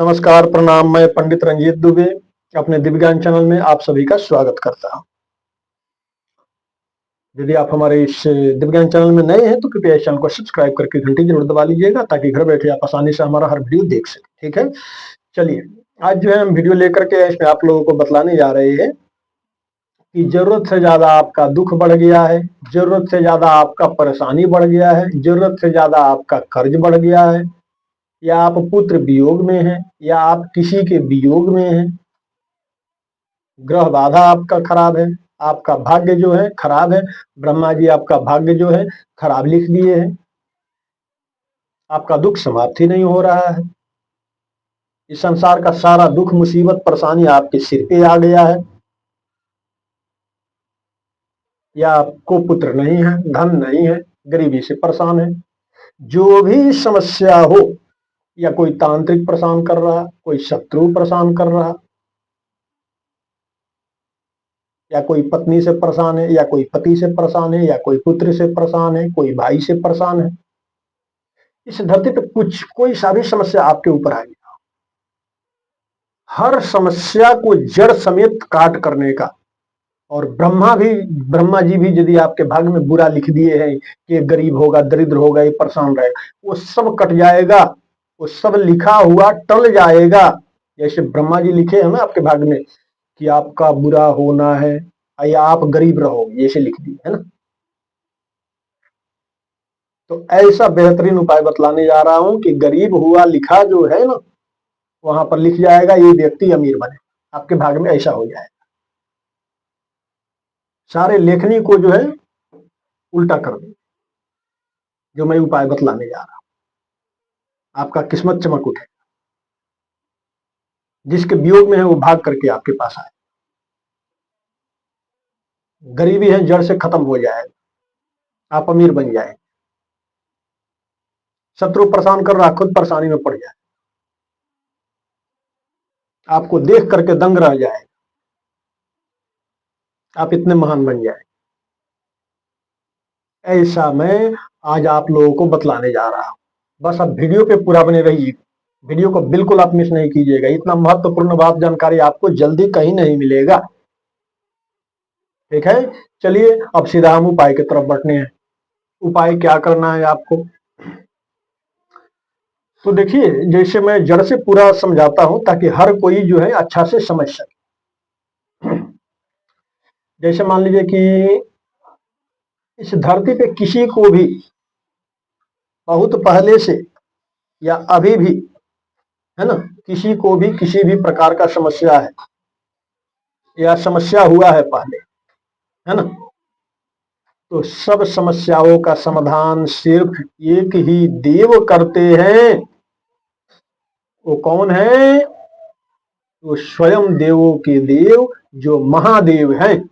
नमस्कार, प्रणाम। मैं पंडित रंजीत दुबे अपने दिव्यज्ञान चैनल में आप सभी का स्वागत करता हूं। यदि आप हमारे इस दिव्यज्ञान चैनल में नए हैं तो कृपया इस चैनल को सब्सक्राइब करके घंटी जरूर दबा लीजिएगा ताकि घर बैठे आप आसानी से हमारा हर वीडियो देख सकें। ठीक है, चलिए आज जो है हम वीडियो लेकर के इसमें आप लोगों को बतलाने जा रहे हैं कि जरूरत से ज्यादा आपका दुख बढ़ गया है, जरूरत से ज्यादा आपका परेशानी बढ़ गया है, जरूरत से ज्यादा आपका कर्ज बढ़ गया है, या आप पुत्र वियोग में हैं, या आप किसी के वियोग में हैं, ग्रह बाधा आपका खराब है, आपका भाग्य जो है खराब है, ब्रह्मा जी आपका भाग्य जो है खराब लिख दिए हैं, आपका दुख समाप्त ही नहीं हो रहा है। इस संसार का सारा दुख मुसीबत परेशानी आपके सिर पे आ गया है, या आपको पुत्र नहीं है, धन नहीं है, गरीबी से परेशान है। जो भी समस्या हो, या कोई तांत्रिक परेशान कर रहा, कोई शत्रु परेशान कर रहा, या कोई पत्नी से परेशान है, या कोई पति से परेशान है, या कोई पुत्र से परेशान है, कोई भाई से परेशान है, इस धरती पे कुछ कोई सा भी समस्या आपके ऊपर आई, हर समस्या को जड़ समेत काट करने का। और ब्रह्मा जी भी यदि आपके भाग्य में बुरा लिख दिए हैं कि ये गरीब होगा, दरिद्र होगा, ये परेशान रहेगा, वो सब कट जाएगा, वो सब लिखा हुआ टल जाएगा। जैसे ब्रह्मा जी लिखे हैं ना आपके भाग्य में कि आपका बुरा होना है या आप गरीब रहोगे, जैसे लिख दिए है ना। तो ऐसा बेहतरीन उपाय बतलाने जा रहा हूं कि गरीब हुआ लिखा जो है ना, वहां पर लिख जाएगा ये व्यक्ति अमीर बने, आपके भाग्य में ऐसा हो जाएगा। सारे लेखनी को जो है उल्टा कर दे, जो मैं उपाय बतलाने जा रहा हूं, आपका किस्मत चमक उठे, जिसके वियोग में है वो भाग करके आपके पास आए, गरीबी है जड़ से खत्म हो जाएगा, आप अमीर बन जाए, शत्रु परेशान कर रहा खुद परेशानी में पड़ जाए, आपको देख करके दंग रह जाए, आप इतने महान बन जाए। ऐसा मैं आज आप लोगों को बतलाने जा रहा हूं। बस अब वीडियो पे पूरा बने रहिए, वीडियो को बिल्कुल आप मिस नहीं कीजिएगा। इतना महत्वपूर्ण बात जानकारी आपको जल्दी कहीं नहीं मिलेगा। ठीक है, चलिए अब सीधा हम उपाय की तरफ बढ़ने हैं। उपाय क्या करना है आपको, तो देखिए जैसे मैं जड़ से पूरा समझाता हूं ताकि हर कोई जो है अच्छा से समझ सके। जैसे मान लीजिए कि इस धरती पे किसी को भी बहुत पहले से या अभी भी, है ना, किसी को भी किसी भी प्रकार का समस्या है या समस्या हुआ है पहले, है ना, तो सब समस्याओं का समाधान सिर्फ एक ही देव करते हैं। वो कौन है? वो स्वयं देवों के देव जो महादेव हैं,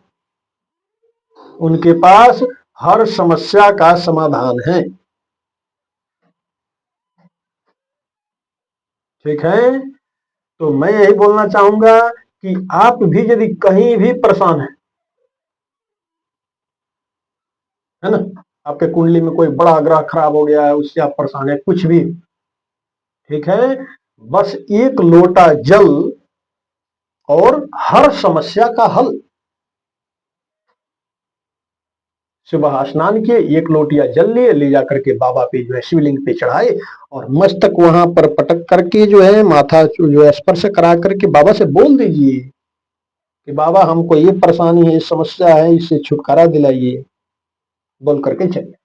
उनके पास हर समस्या का समाधान है। ठीक है, तो मैं यही बोलना चाहूंगा कि आप भी यदि कहीं भी परेशान है ना, आपके कुंडली में कोई बड़ा ग्रह खराब हो गया है, उससे आप परेशान है, कुछ भी, ठीक है, बस एक लोटा जल और हर समस्या का हल। सुबह स्नान किए, एक लोटिया जल लिए, ले जाकर के बाबा पे जो है शिवलिंग पे चढ़ाए और मस्तक वहां पर पटक करके जो है माथा जो है स्पर्श करा करके बाबा से बोल दीजिए कि बाबा हमको ये परेशानी है, ये समस्या है, इससे छुटकारा दिलाइए, बोल करके चलिए।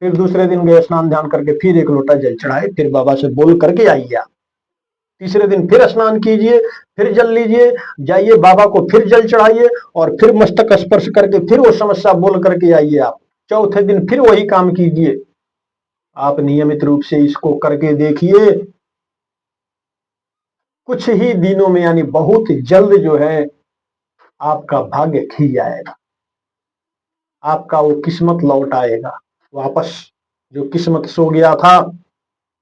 फिर दूसरे दिन गए, स्नान ध्यान करके फिर एक लोटा जल चढ़ाए, फिर बाबा से बोल करके आइए आप। तीसरे दिन फिर स्नान कीजिए, फिर जल लीजिए, जाइए बाबा को फिर जल चढ़ाइए और फिर मस्तक स्पर्श करके फिर वो समस्या बोल करके आइए आप। चौथे दिन फिर वही काम कीजिए। आप नियमित रूप से इसको करके देखिए, कुछ ही दिनों में यानी बहुत जल्द जो है आपका भाग्य खिल जाएगा, आपका वो किस्मत लौट आएगा वापस। जो किस्मत सो गया था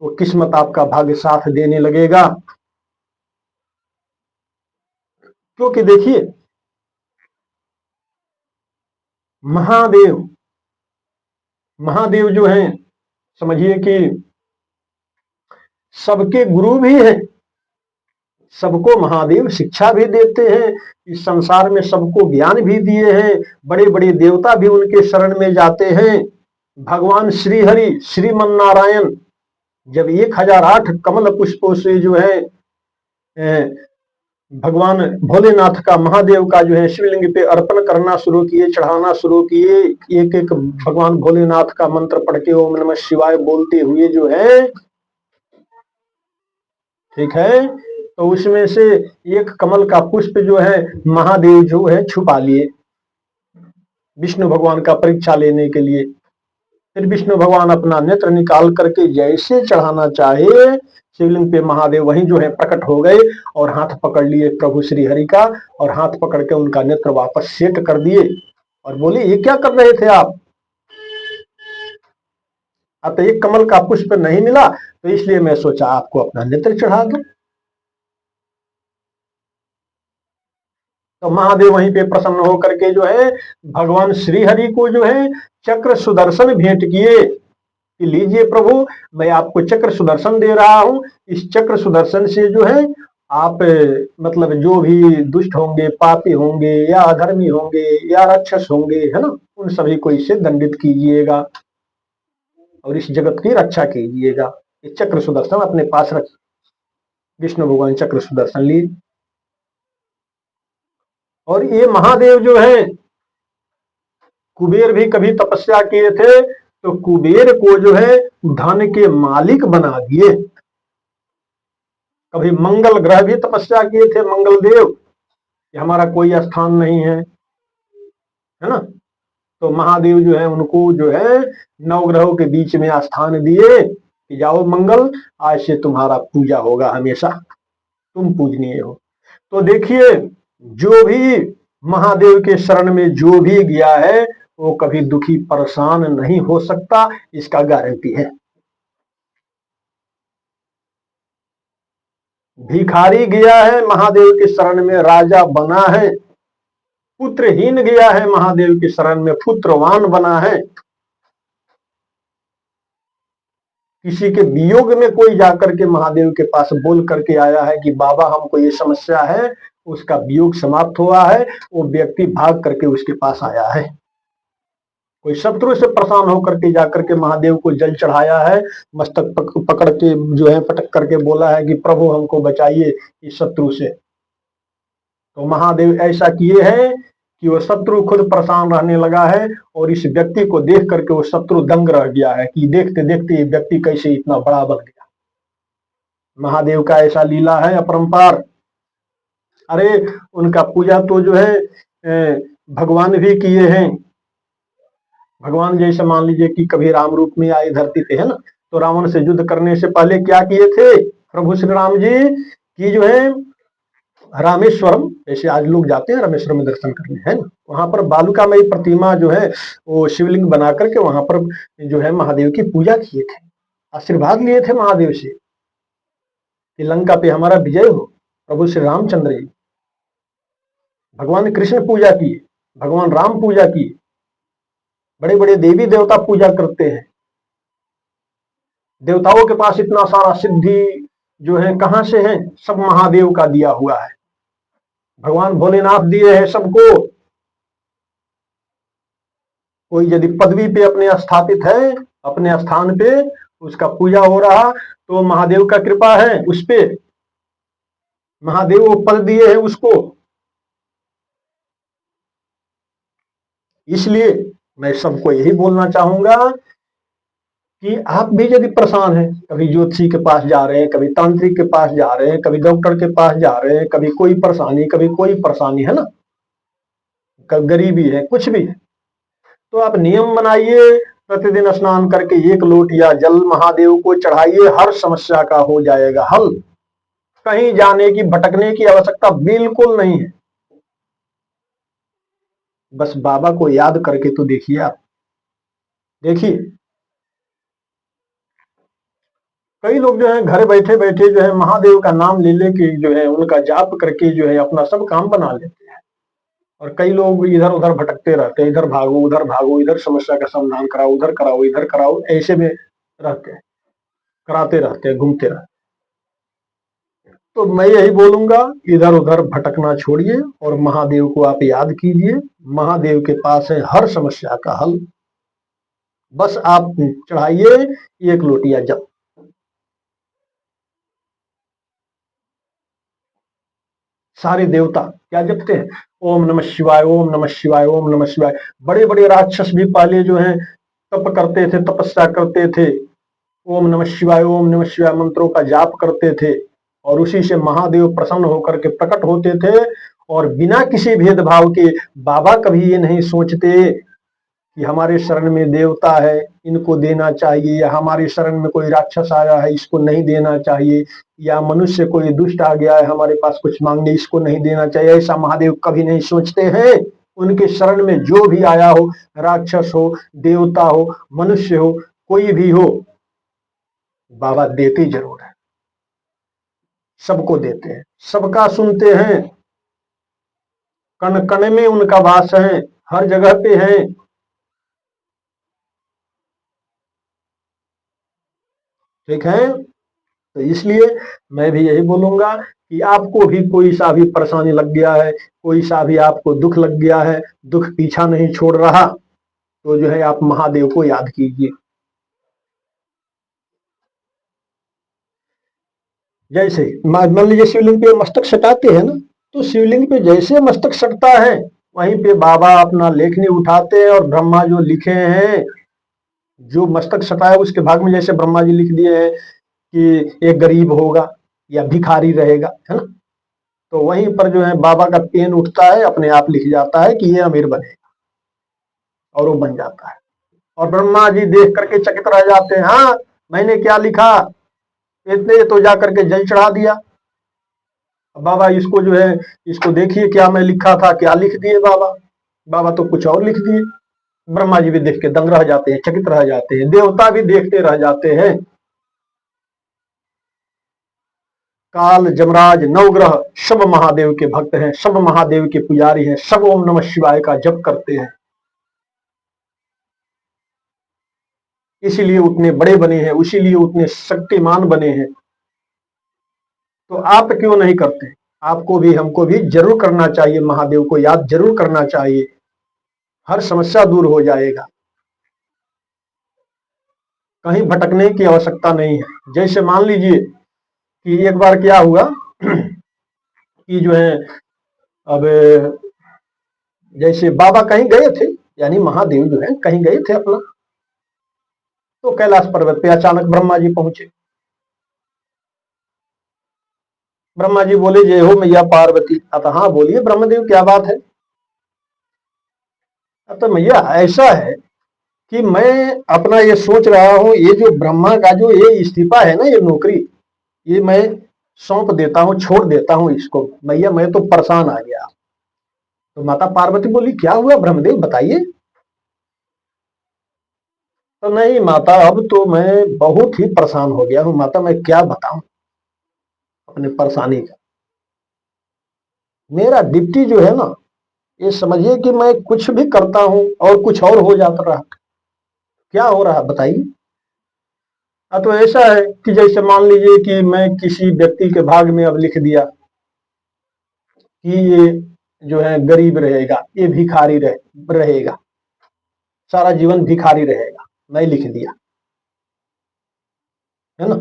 वो किस्मत आपका भाग्य साथ देने लगेगा। क्योंकि देखिए महादेव महादेव जो हैं, समझिए कि सबके गुरु भी हैं, सबको महादेव शिक्षा भी देते हैं, इस संसार में सबको ज्ञान भी दिए हैं, बड़े बड़े देवता भी उनके शरण में जाते हैं। भगवान श्री हरि श्रीमन नारायण जब 1008 कमल पुष्पों से जो है भगवान भोलेनाथ का, महादेव का जो है शिवलिंग पे अर्पण करना शुरू किए, चढ़ाना शुरू किए, एक एक भगवान भोलेनाथ का मंत्र पढ़ के ओम नमः शिवाय बोलते हुए जो है, ठीक है, तो उसमें से एक कमल का पुष्प जो है महादेव जो है छुपा लिए विष्णु भगवान का परीक्षा लेने के लिए। फिर विष्णु भगवान अपना नेत्र निकाल करके जैसे चढ़ाना चाहे शिवलिंग पे महादेव वहीं जो है प्रकट हो गए और हाथ पकड़ लिए प्रभु श्री हरि का, और हाथ पकड़ के उनका नेत्र वापस सेट कर दिए और बोले ये क्या कर रहे थे आप? अब तो एक कमल का पुष्प नहीं मिला तो इसलिए मैं सोचा आपको अपना नेत्र चढ़ा दूं। तो महादेव वहीं पे प्रसन्न होकर के जो है भगवान श्री हरि को जो है चक्र सुदर्शन भेंट किए कि लीजिए प्रभु, मैं आपको चक्र सुदर्शन दे रहा हूं, इस चक्र सुदर्शन से जो है आप मतलब जो भी दुष्ट होंगे, पापी होंगे या अधर्मी होंगे या राक्षस होंगे, है ना, उन सभी को इससे दंडित कीजिएगा और इस जगत की रक्षा कीजिएगा। इस चक्र सुदर्शन अपने पास रख। विष्णु भगवान चक्र सुदर्शन लिए और ये महादेव जो है कुबेर भी कभी तपस्या किए थे तो कुबेर को जो है धन के मालिक बना दिए। कभी मंगल ग्रह भी तपस्या किए थे, मंगल देव कि हमारा कोई स्थान नहीं है ना, तो महादेव जो है उनको जो है नवग्रहों के बीच में स्थान दिए कि जाओ मंगल, आज से तुम्हारा पूजा होगा, हमेशा तुम पूजनीय हो। तो देखिए जो भी महादेव के शरण में जो भी गया है वो कभी दुखी परेशान नहीं हो सकता, इसका गारंटी है। भिखारी गया है महादेव के शरण में राजा बना है, पुत्रहीन गया है महादेव के शरण में पुत्रवान बना है, किसी के वियोग में कोई जाकर के महादेव के पास बोल करके आया है कि बाबा हमको ये समस्या है, उसका वियोग समाप्त हुआ है, वो व्यक्ति भाग करके उसके पास आया है। कोई शत्रु से परेशान होकर के जाकर के महादेव को जल चढ़ाया है, मस्तक पकड़ के जो है पटक करके बोला है कि प्रभु हमको बचाइए इस शत्रु से, तो महादेव ऐसा किए हैं कि वो शत्रु खुद परेशान रहने लगा है और इस व्यक्ति को देख करके वो शत्रु दंग रह गया है कि देखते देखते ये व्यक्ति कैसे इतना बड़ा बन गया। महादेव का ऐसा लीला है अपरंपार। अरे उनका पूजा तो जो है भगवान भी किए हैं। भगवान जैसे मान लीजिए कि कभी राम रूप में आए धरती पे, है ना, तो रावण से युद्ध करने से पहले क्या किए थे प्रभु श्री राम जी की जो है रामेश्वरम, जैसे आज लोग जाते हैं रामेश्वरम में दर्शन करने, है ना, वहां पर बालुकामयी प्रतिमा जो है वो शिवलिंग बना करके वहां पर जो है महादेव की पूजा किए थे, आशीर्वाद लिए थे महादेव से कि लंका पे हमारा विजय हो। प्रभु श्री रामचंद्र जी, भगवान कृष्ण पूजा किए, भगवान राम पूजा किए, बड़े बड़े देवी देवता पूजा करते हैं। देवताओं के पास इतना सारा सिद्धि जो है कहां से है? सब महादेव का दिया हुआ है, भगवान भोलेनाथ दिए हैं सबको। कोई यदि पदवी पे अपने स्थापित है, अपने स्थान पे उसका पूजा हो रहा तो महादेव का कृपा है उस पे, महादेव वो पद दिए हैं उसको। इसलिए मैं सबको यही बोलना चाहूंगा कि आप भी यदि परेशान हैं, कभी ज्योतिषी के पास जा रहे हैं, कभी तांत्रिक के पास जा रहे हैं, कभी डॉक्टर के पास जा रहे हैं, कभी कोई परेशानी कभी कोई परेशानी, है ना, कभी गरीबी है, कुछ भी है, तो आप नियम बनाइए, प्रतिदिन स्नान करके 1 लोटिया जल महादेव को चढ़ाइए, हर समस्या का हो जाएगा हल। कहीं जाने की भटकने की आवश्यकता बिल्कुल नहीं है, बस बाबा को याद करके तो देखिए आप। देखिए कई लोग जो है घर बैठे बैठे जो है महादेव का नाम ले लेके जो है उनका जाप करके जो है अपना सब काम बना लेते हैं, और कई लोग इधर उधर भटकते रहते हैं, इधर भागो उधर भागो, इधर समस्या का समाधान कराओ, उधर कराओ, इधर कराओ, ऐसे में रहते हैं, कराते रहते हैं, घूमते रहते हैं। तो मैं यही बोलूंगा, इधर उधर भटकना छोड़िए और महादेव को आप याद कीजिए। महादेव के पास है हर समस्या का हल। बस आप चढ़ाइए एक लोटिया जल। सारे देवता क्या जपते हैं? ओम नमः शिवाय, ओम नमः शिवाय, ओम नमः शिवाय। बड़े बड़े राक्षस भी पहले जो है तप करते थे, तपस्या करते थे, ओम नमः शिवाय, ओम नमः शिवाय मंत्रों का जाप करते थे, और उसी से महादेव प्रसन्न होकर के प्रकट होते थे। और बिना किसी भेदभाव के बाबा कभी ये नहीं सोचते कि हमारे शरण में देवता है, इनको देना चाहिए, या हमारे शरण में कोई राक्षस आया है, इसको नहीं देना चाहिए, या मनुष्य कोई दुष्ट आ गया है हमारे पास कुछ मांगने, इसको नहीं देना चाहिए। ऐसा महादेव कभी नहीं सोचते हैं। उनके शरण में जो भी आया हो, राक्षस हो, देवता हो, मनुष्य हो, कोई भी हो, बाबा देते जरूर है। सबको देते हैं, सबका सुनते हैं, कण कण में उनका वास है, हर जगह पे है। ठीक है, तो इसलिए मैं भी यही बोलूंगा कि आपको भी कोई सा भी परेशानी लग गया है, कोई सा भी आपको दुख लग गया है, दुख पीछा नहीं छोड़ रहा, तो जो है आप महादेव को याद कीजिए। जैसे मान लीजिए शिवलिंग पे मस्तक सटाते हैं ना, तो शिवलिंग पे जैसे मस्तक सटता है, वहीं पे बाबा अपना लेखनी उठाते हैं और ब्रह्मा जो लिखे हैं, जो मस्तक सटाया उसके भाग में जैसे ब्रह्मा जी लिख दिए हैं कि एक गरीब होगा या भिखारी रहेगा, है ना, तो वहीं पर जो है बाबा का पेन उठता है, अपने आप लिख जाता है कि ये अमीर बने, और वो बन जाता है। और ब्रह्मा जी देख करके चकित रह जाते हैं, हाँ मैंने क्या लिखा, इतने तो जा करके जल चढ़ा दिया। बाबा इसको जो है, इसको देखिए क्या मैं लिखा था, क्या लिख दिए बाबा। बाबा तो कुछ और लिख दिए। ब्रह्मा जी भी देख के दंग रह जाते हैं, चकित रह जाते हैं, देवता भी देखते रह जाते हैं। काल, जमराज, नवग्रह सब महादेव के भक्त हैं, सब महादेव के पुजारी हैं, सब ओम नमः शिवाय का जप करते हैं, इसीलिए उतने बड़े बने हैं, इसीलिए उतने शक्तिमान बने हैं। तो आप क्यों नहीं करते? आपको भी हमको भी जरूर करना चाहिए, महादेव को याद जरूर करना चाहिए, हर समस्या दूर हो जाएगा। कहीं भटकने की आवश्यकता नहीं है। जैसे मान लीजिए कि एक बार क्या हुआ कि जो है, अब जैसे बाबा कहीं गए थे, यानी महादेव जो है कहीं गए थे अपना, तो कैलाश पर्वत पे अचानक ब्रह्मा जी पहुंचे। ब्रह्मा जी बोले जय हो मैया पार्वती। अतः हाँ बोलिए ब्रह्मदेव क्या बात है। तो मैया ऐसा है कि मैं अपना ये सोच रहा हूँ, ये जो ब्रह्मा का जो ये इस्तीफा है ना, ये नौकरी, ये मैं सौंप देता हूँ, छोड़ देता हूँ इसको, मैया मैं तो परेशान आ गया। तो माता पार्वती बोली क्या हुआ ब्रह्मदेव बताइए। तो नहीं माता, अब तो मैं बहुत ही परेशान हो गया हूँ माता, मैं क्या बताऊं अपने परेशानी का। मेरा डिप्टी जो है ना, ये समझिए कि मैं कुछ भी करता हूँ और कुछ और हो जाता रहा। क्या हो रहा बताइए। तो ऐसा है कि जैसे मान लीजिए कि मैं किसी व्यक्ति के भाग में अब लिख दिया कि ये जो है गरीब रहेगा, ये रहेगा, सारा जीवन भिखारी रहेगा, मैं लिख दिया, है ना।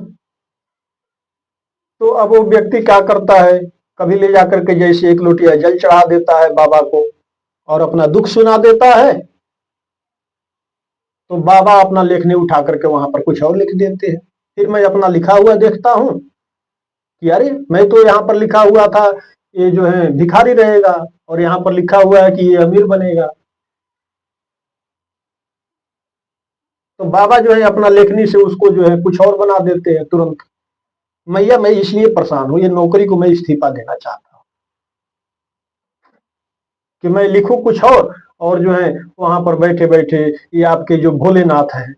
तो अब वो व्यक्ति क्या करता है, कभी ले जाकर के जैसे एक लोटिया जल चढ़ा देता है बाबा को और अपना दुख सुना देता है, तो बाबा अपना लेखनी उठा करके वहां पर कुछ और लिख देते हैं। फिर मैं अपना लिखा हुआ देखता हूँ कि अरे मैं तो यहाँ पर लिखा हुआ था ये जो है भिखारी रहेगा, और यहाँ पर लिखा हुआ है कि ये अमीर बनेगा। तो बाबा जो है अपना लेखनी से उसको जो है कुछ और बना देते हैं तुरंत। मैया मैं इसलिए परेशान हूँ, ये नौकरी को मैं इस्तीफा देना चाहता हूँ कि मैं लिखूं कुछ और जो है वहां पर बैठे बैठे ये आपके जो भोलेनाथ हैं,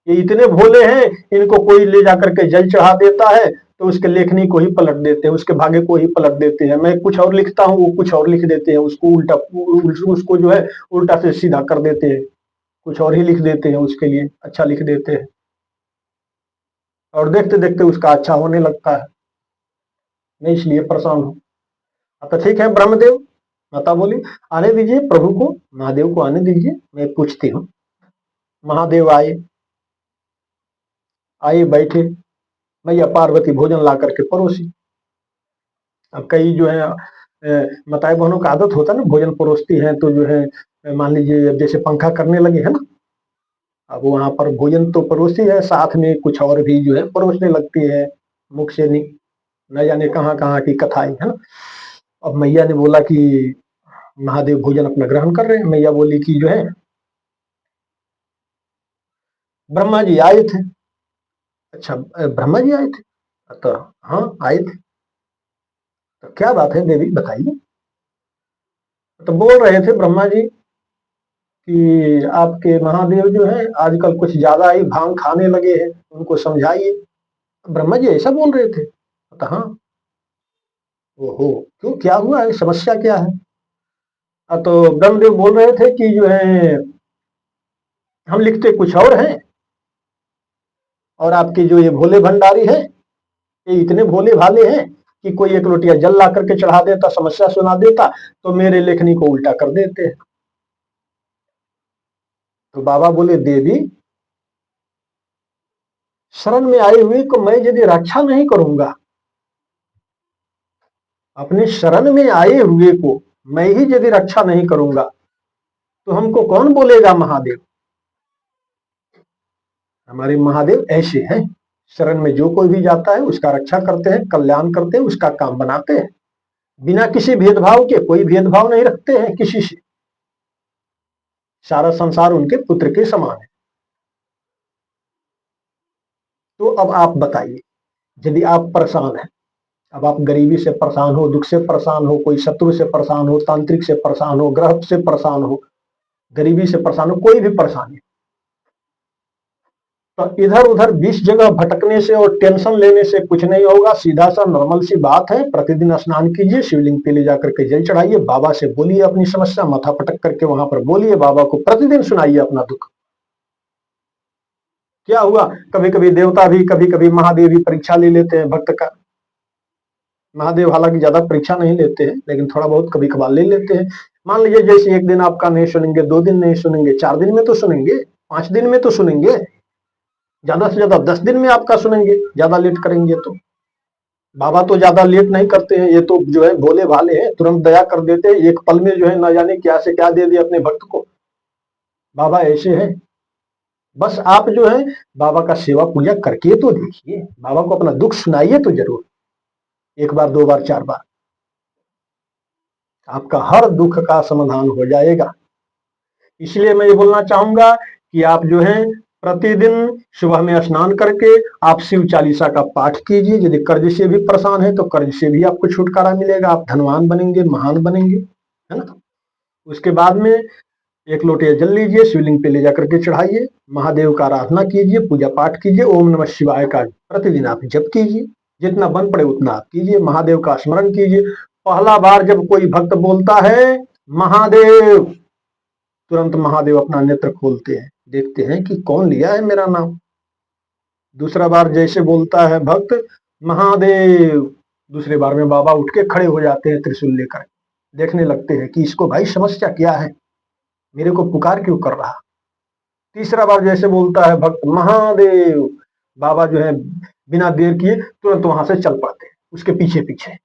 ये इतने भोले हैं, इनको कोई ले जाकर के जल चढ़ा देता है तो उसके लेखनी को ही पलट देते हैं, उसके भाग्य को ही पलट देते हैं। मैं कुछ और लिखता हूँ, वो कुछ और लिख देते हैं, उसको उल्टा, उसको जो है उल्टा से सीधा कर देते हैं, कुछ और ही लिख देते हैं, उसके लिए अच्छा लिख देते हैं, और देखते देखते उसका अच्छा होने लगता है। मैं इसलिए परेशान हूँ। तो ठीक है ब्रह्मदेव, माता बोली आने दीजिए प्रभु को, महादेव को आने दीजिए, मैं पूछती हूँ। महादेव आए, बैठे, मैया पार्वती भोजन ला करके परोसी। अब कई जो है माताएं बहनों का आदत होता है ना, भोजन परोसती हैं तो जो है मान लीजिए अब जैसे पंखा करने लगे है ना, अब वहां पर भोजन तो परोसी है, साथ में कुछ और भी जो है परोसने लगती है, मुख से नहीं न जाने कहाँ कहाँ की कथाएं है ना। अब मैया ने बोला कि महादेव भोजन अपना ग्रहण कर रहे हैं। मैया बोली कि जो है ब्रह्मा जी आए थे। अच्छा ब्रह्मा जी आए थे? तो हाँ आए थे। तो क्या बात है देवी बताइए। तो बोल रहे थे ब्रह्मा जी कि आपके महादेव जो है आजकल कुछ ज्यादा ही भांग खाने लगे हैं, उनको समझाइए। ब्रह्मा जी ऐसा बोल रहे थे? तो हाँ। ओहो, क्यों, क्या हुआ है, समस्या क्या है? तो ब्रह्मदेव बोल रहे थे कि जो है हम लिखते कुछ और हैं, और आपके जो ये भोले भंडारी हैं, ये इतने भोले भाले हैं कि कोई एक लोटिया जल ला करके चढ़ा देता, समस्या सुना देता, तो मेरे लेखनी को उल्टा कर देते हैं। तो बाबा बोले देवी, शरण में आए हुए को मैं यदि रक्षा नहीं करूंगा, अपने शरण में आए हुए को मैं ही यदि रक्षा नहीं करूंगा, तो हमको कौन बोलेगा महादेव? हमारे महादेव ऐसे हैं, शरण में जो कोई भी जाता है उसका रक्षा करते हैं, कल्याण करते हैं, उसका काम बनाते हैं, बिना किसी भेदभाव के, कोई भेदभाव नहीं रखते हैं किसी से। सारा संसार उनके पुत्र के समान है। तो अब आप बताइए, यदि आप परेशान हैं, अब आप गरीबी से परेशान हो, दुख से परेशान हो, कोई शत्रु से परेशान हो, तांत्रिक से परेशान हो, ग्रह से परेशान हो, गरीबी से परेशान हो, कोई भी परेशानी, तो इधर उधर 20 जगह भटकने से और टेंशन लेने से कुछ नहीं होगा। सीधा सा नॉर्मल सी बात है, प्रतिदिन स्नान कीजिए, शिवलिंग पे ले जाकर के जल चढ़ाइए, बाबा से बोलिए अपनी समस्या, माथा पटक करके वहां पर बोलिए, बाबा को प्रतिदिन सुनाइए अपना दुख। क्या हुआ, कभी कभी देवता भी, कभी कभी महादेव भी परीक्षा ले लेते हैं भक्त का। महादेव हालांकि ज्यादा परीक्षा नहीं लेते हैं, लेकिन थोड़ा बहुत कभी कभार ले लेते हैं। मान लीजिए जैसे एक दिन आपका नहीं सुनेंगे, 2 दिन नहीं सुनेंगे, 4 दिन में तो सुनेंगे, 5 दिन में तो सुनेंगे, ज्यादा से ज्यादा 10 दिन में आपका सुनेंगे, ज्यादा लेट करेंगे तो। बाबा तो ज्यादा लेट नहीं करते हैं, ये तो जो है भोले भाले हैं, तुरंत दया कर देते हैं, एक पल में जो है न जाने क्या से क्या दे दिया अपने भक्त को। बाबा ऐसे हैं। बस आप जो है बाबा का सेवा पूजा करके तो देखिए, बाबा को अपना दुख सुनाइए तो जरूर, एक बार, 2 बार, 4 बार, आपका हर दुख का समाधान हो जाएगा। इसलिए मैं ये बोलना चाहूंगा कि आप जो है प्रतिदिन सुबह में स्नान करके आप शिव चालीसा का पाठ कीजिए। यदि कर्ज से भी परेशान है तो कर्ज से भी आपको छुटकारा मिलेगा, आप धनवान बनेंगे, महान बनेंगे, है ना। उसके बाद में एक लोटे जल लीजिए, शिवलिंग पे ले जाकर के चढ़ाइए, महादेव का आराधना कीजिए, पूजा पाठ कीजिए, ओम नमः शिवाय का प्रतिदिन आप जप कीजिए, जितना बन पड़े उतना आप कीजिए, महादेव का स्मरण कीजिए। पहला बार जब कोई भक्त बोलता है महादेव, तुरंत महादेव अपना नेत्र खोलते हैं, देखते हैं कि कौन लिया है मेरा नाम। दूसरा बार जैसे बोलता है भक्त महादेव, दूसरे बार में बाबा उठ के खड़े हो जाते हैं त्रिशूल लेकर, देखने लगते हैं कि इसको भाई समस्या क्या है, मेरे को पुकार क्यों कर रहा। तीसरा बार जैसे बोलता है भक्त महादेव, बाबा जो है बिना देर किए तुरंत वहां से चल पड़ते हैं उसके पीछे पीछे।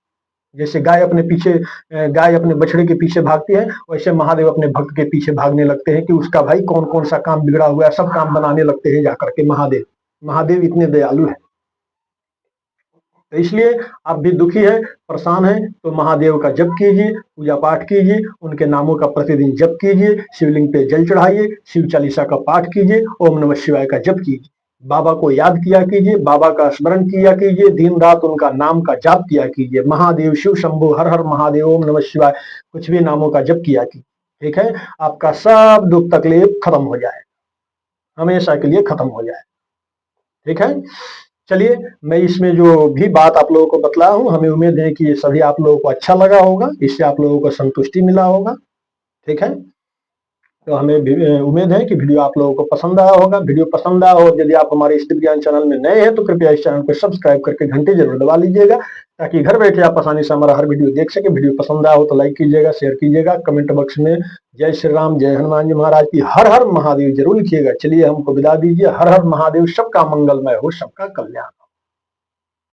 जैसे गाय अपने पीछे, गाय अपने बछड़े के पीछे भागती है, वैसे महादेव अपने भक्त के पीछे भागने लगते हैं कि उसका भाई कौन कौन सा काम बिगड़ा हुआ है, सब काम बनाने लगते हैं जाकर के महादेव। महादेव इतने दयालु है। तो इसलिए आप भी दुखी है, परेशान है, तो महादेव का जप कीजिए, पूजा पाठ कीजिए, उनके नामों का प्रतिदिन जप कीजिए, शिवलिंग पे जल चढ़ाइए, शिव चालीसा का पाठ कीजिए, ओम नमः शिवाय का जप कीजिए, बाबा को याद किया कीजिए, बाबा का स्मरण किया कीजिए, दिन रात उनका नाम का जाप किया कीजिए, महादेव शिव शंभु हर हर महादेव ओम नमः शिवाय, कुछ भी नामों का जप किया कीजिए। ठीक है, आपका सब दुख तकलीफ खत्म हो जाए, हमेशा के लिए खत्म हो जाए। ठीक है, चलिए मैं इसमें जो भी बात आप लोगों को बतलाया हूँ, हमें उम्मीद है कि ये सभी आप लोगों को अच्छा लगा होगा, इससे आप लोगों को संतुष्टि मिला होगा। ठीक है, तो हमें उम्मीद है कि वीडियो आप लोगों को पसंद आया होगा। वीडियो पसंद आया हो, यदि आप हमारे इष्ट विज्ञान चैनल में नए हैं तो कृपया इस चैनल को सब्सक्राइब करके घंटी जरूर दबा लीजिएगा, ताकि घर बैठे आप आसानी से हमारा हर वीडियो देख सके। वीडियो पसंद आया हो तो लाइक कीजिएगा, शेयर कीजिएगा, कमेंट बॉक्स में जय श्री राम, जय हनुमान जी महाराज की, हर हर महादेव जरूर लिखिएगा। चलिए हमको विदा दीजिए। हर हर महादेव। सबका मंगलमय हो, सबका कल्याण।